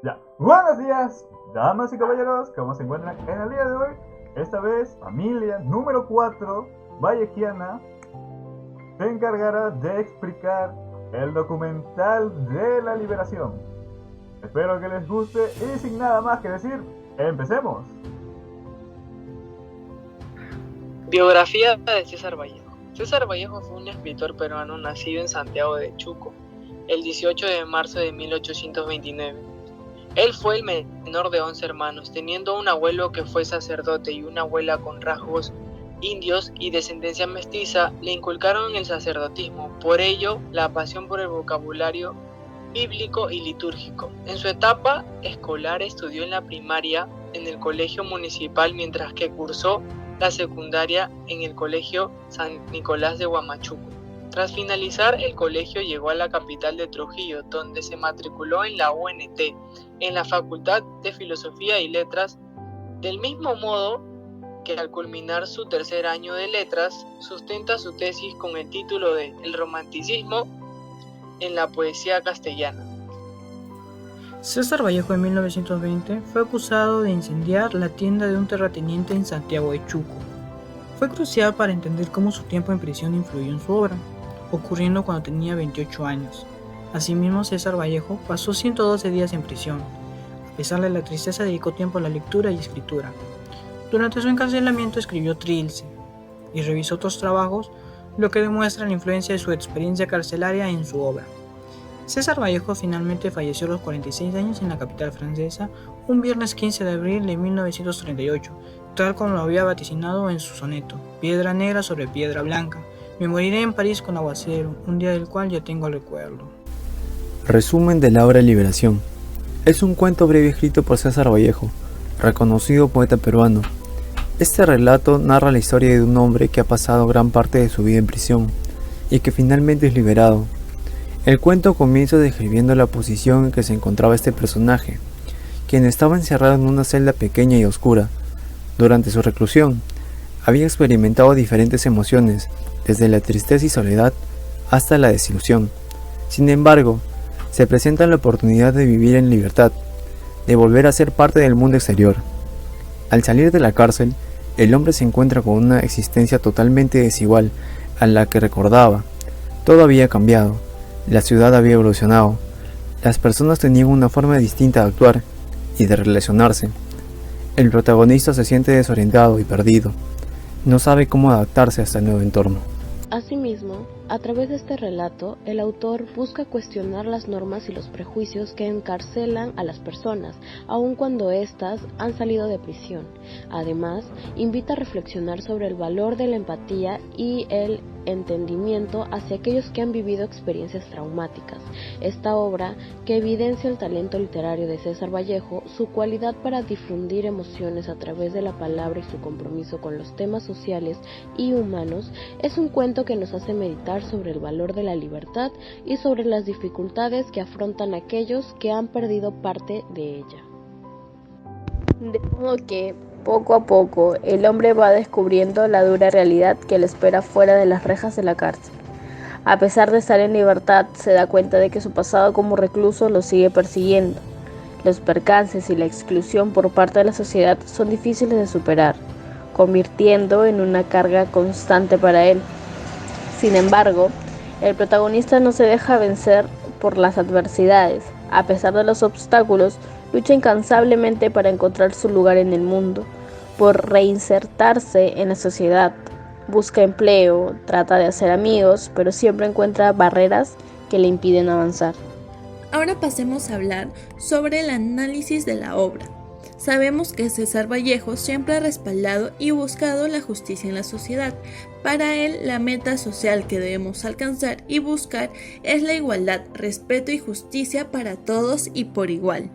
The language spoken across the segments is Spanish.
Ya, buenos días, damas y caballeros, ¿cómo se encuentran en el día de hoy? Esta vez, familia número 4, vallequiana, se encargará de explicar el documental de la liberación. Espero que les guste y sin nada más que decir, empecemos. Biografía de César Vallejo. César Vallejo fue un escritor peruano nacido en Santiago de Chuco el 18 de marzo de 1829. Él fue el menor de 11 hermanos, teniendo un abuelo que fue sacerdote y una abuela con rasgos indios y descendencia mestiza. Le inculcaron el sacerdotismo, por ello la pasión por el vocabulario bíblico y litúrgico. En su etapa escolar estudió en la primaria en el colegio municipal, mientras que cursó la secundaria en el colegio San Nicolás de Huamachuco. Tras finalizar el colegio llegó a la capital de Trujillo, donde se matriculó en la UNT, en la Facultad de Filosofía y Letras, del mismo modo que al culminar su tercer año de letras, sustenta su tesis con el título de El romanticismo en la poesía castellana. César Vallejo en 1920 fue acusado de incendiar la tienda de un terrateniente en Santiago de Chuco. Fue crucial para entender cómo su tiempo en prisión influyó en su obra, ocurriendo cuando tenía 28 años. Asimismo, César Vallejo pasó 112 días en prisión. A pesar de la tristeza, dedicó tiempo a la lectura y escritura. Durante su encarcelamiento escribió Trilce y revisó otros trabajos, lo que demuestra la influencia de su experiencia carcelaria en su obra. César Vallejo finalmente falleció a los 46 años en la capital francesa un viernes 15 de abril de 1938, tal como lo había vaticinado en su soneto, Piedra negra sobre piedra blanca. Me moriré en París con aguacero, un día del cual ya tengo el recuerdo. Resumen de la obra Liberación. Es un cuento breve escrito por César Vallejo, reconocido poeta peruano. Este relato narra la historia de un hombre que ha pasado gran parte de su vida en prisión y que finalmente es liberado. El cuento comienza describiendo la posición en que se encontraba este personaje, quien estaba encerrado en una celda pequeña y oscura. Durante su reclusión, había experimentado diferentes emociones, desde la tristeza y soledad hasta la desilusión. Sin embargo, se presenta la oportunidad de vivir en libertad, de volver a ser parte del mundo exterior. Al salir de la cárcel, el hombre se encuentra con una existencia totalmente desigual a la que recordaba. Todo había cambiado, la ciudad había evolucionado, las personas tenían una forma distinta de actuar y de relacionarse. El protagonista se siente desorientado y perdido, no sabe cómo adaptarse a este nuevo entorno. Asimismo, a través de este relato, el autor busca cuestionar las normas y los prejuicios que encarcelan a las personas, aun cuando éstas han salido de prisión. Además, invita a reflexionar sobre el valor de la empatía y el entendimiento hacia aquellos que han vivido experiencias traumáticas. Esta obra, que evidencia el talento literario de César Vallejo, su cualidad para difundir emociones a través de la palabra y su compromiso con los temas sociales y humanos, es un cuento que nos hace meditar sobre el valor de la libertad y sobre las dificultades que afrontan aquellos que han perdido parte de ella. De modo que, poco a poco, el hombre va descubriendo la dura realidad que le espera fuera de las rejas de la cárcel. A pesar de estar en libertad, se da cuenta de que su pasado como recluso lo sigue persiguiendo. Los percances y la exclusión por parte de la sociedad son difíciles de superar, convirtiendo en una carga constante para él. Sin embargo, el protagonista no se deja vencer por las adversidades. A pesar de los obstáculos, lucha incansablemente para encontrar su lugar en el mundo, por reinsertarse en la sociedad. Busca empleo, trata de hacer amigos, pero siempre encuentra barreras que le impiden avanzar. Ahora pasemos a hablar sobre el análisis de la obra. Sabemos que César Vallejo siempre ha respaldado y buscado la justicia en la sociedad. Para él, la meta social que debemos alcanzar y buscar es la igualdad, respeto y justicia para todos y por igual.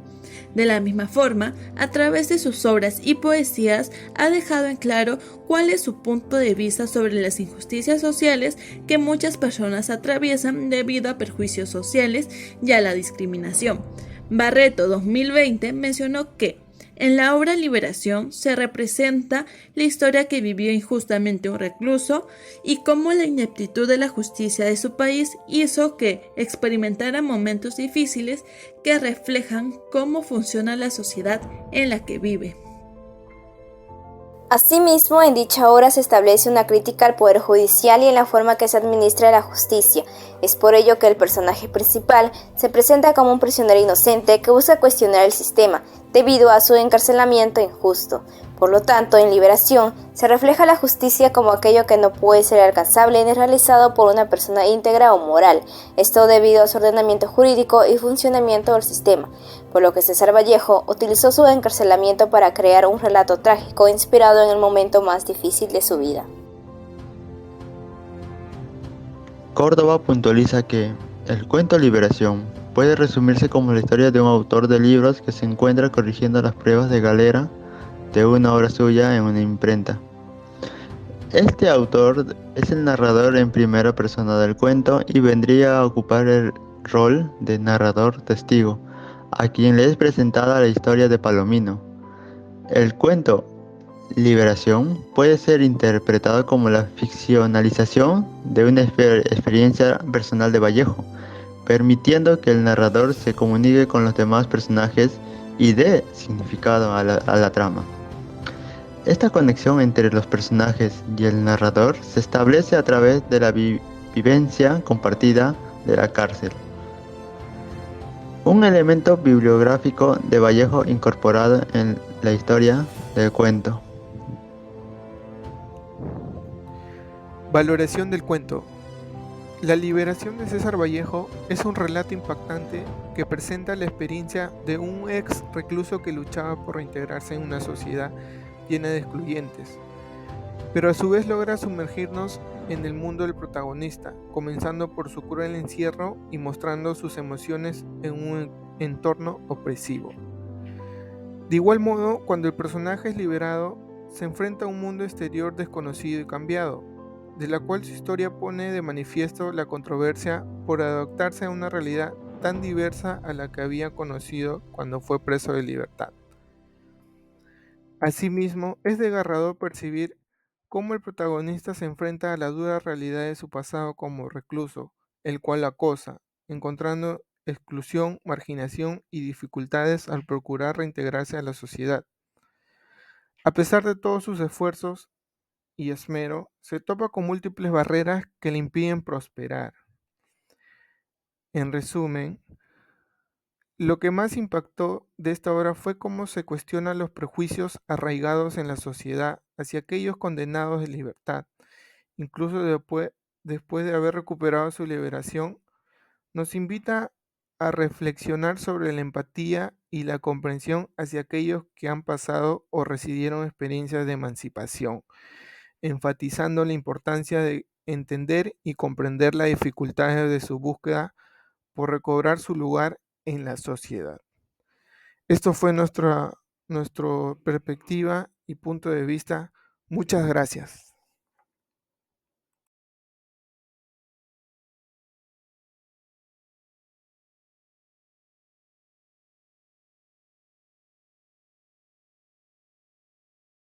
De la misma forma, a través de sus obras y poesías ha dejado en claro cuál es su punto de vista sobre las injusticias sociales que muchas personas atraviesan debido a perjuicios sociales y a la discriminación. Barreto 2020 mencionó que En la obra Liberación se representa la historia que vivió injustamente un recluso y cómo la ineptitud de la justicia de su país hizo que experimentara momentos difíciles que reflejan cómo funciona la sociedad en la que vive. Asimismo, en dicha obra se establece una crítica al poder judicial y en la forma que se administra la justicia. Es por ello que el personaje principal se presenta como un prisionero inocente que busca cuestionar el sistema, debido a su encarcelamiento injusto. Por lo tanto, en Liberación se refleja la justicia como aquello que no puede ser alcanzable ni realizado por una persona íntegra o moral, esto debido a su ordenamiento jurídico y funcionamiento del sistema, por lo que César Vallejo utilizó su encarcelamiento para crear un relato trágico inspirado en el momento más difícil de su vida. Córdoba puntualiza que el cuento Liberación puede resumirse como la historia de un autor de libros que se encuentra corrigiendo las pruebas de galera de una obra suya en una imprenta. Este autor es el narrador en primera persona del cuento y vendría a ocupar el rol de narrador testigo, a quien le es presentada la historia de Palomino. El cuento Liberación puede ser interpretado como la ficcionalización de una experiencia personal de Vallejo, permitiendo que el narrador se comunique con los demás personajes y dé significado a la trama. Esta conexión entre los personajes y el narrador se establece a través de la vivencia compartida de la cárcel. Un elemento bibliográfico de Vallejo incorporado en la historia del cuento. Valoración del cuento. La liberación de César Vallejo es un relato impactante que presenta la experiencia de un ex recluso que luchaba por reintegrarse en una sociedad llena de excluyentes, pero a su vez logra sumergirnos en el mundo del protagonista, comenzando por su cruel encierro y mostrando sus emociones en un entorno opresivo. De igual modo, cuando el personaje es liberado, se enfrenta a un mundo exterior desconocido y cambiado, de la cual su historia pone de manifiesto la controversia por adaptarse a una realidad tan diversa a la que había conocido cuando fue preso de libertad. Asimismo, es desgarrador percibir cómo el protagonista se enfrenta a la dura realidad de su pasado como recluso, el cual acosa, encontrando exclusión, marginación y dificultades al procurar reintegrarse a la sociedad. A pesar de todos sus esfuerzos y esmero, se topa con múltiples barreras que le impiden prosperar. En resumen, lo que más impactó de esta obra fue cómo se cuestionan los prejuicios arraigados en la sociedad hacia aquellos condenados de libertad. Incluso después de haber recuperado su liberación, nos invita a reflexionar sobre la empatía y la comprensión hacia aquellos que han pasado o recibieron experiencias de emancipación, enfatizando la importancia de entender y comprender las dificultades de su búsqueda por recobrar su lugar en la sociedad. Esto fue nuestra perspectiva y punto de vista. Muchas gracias.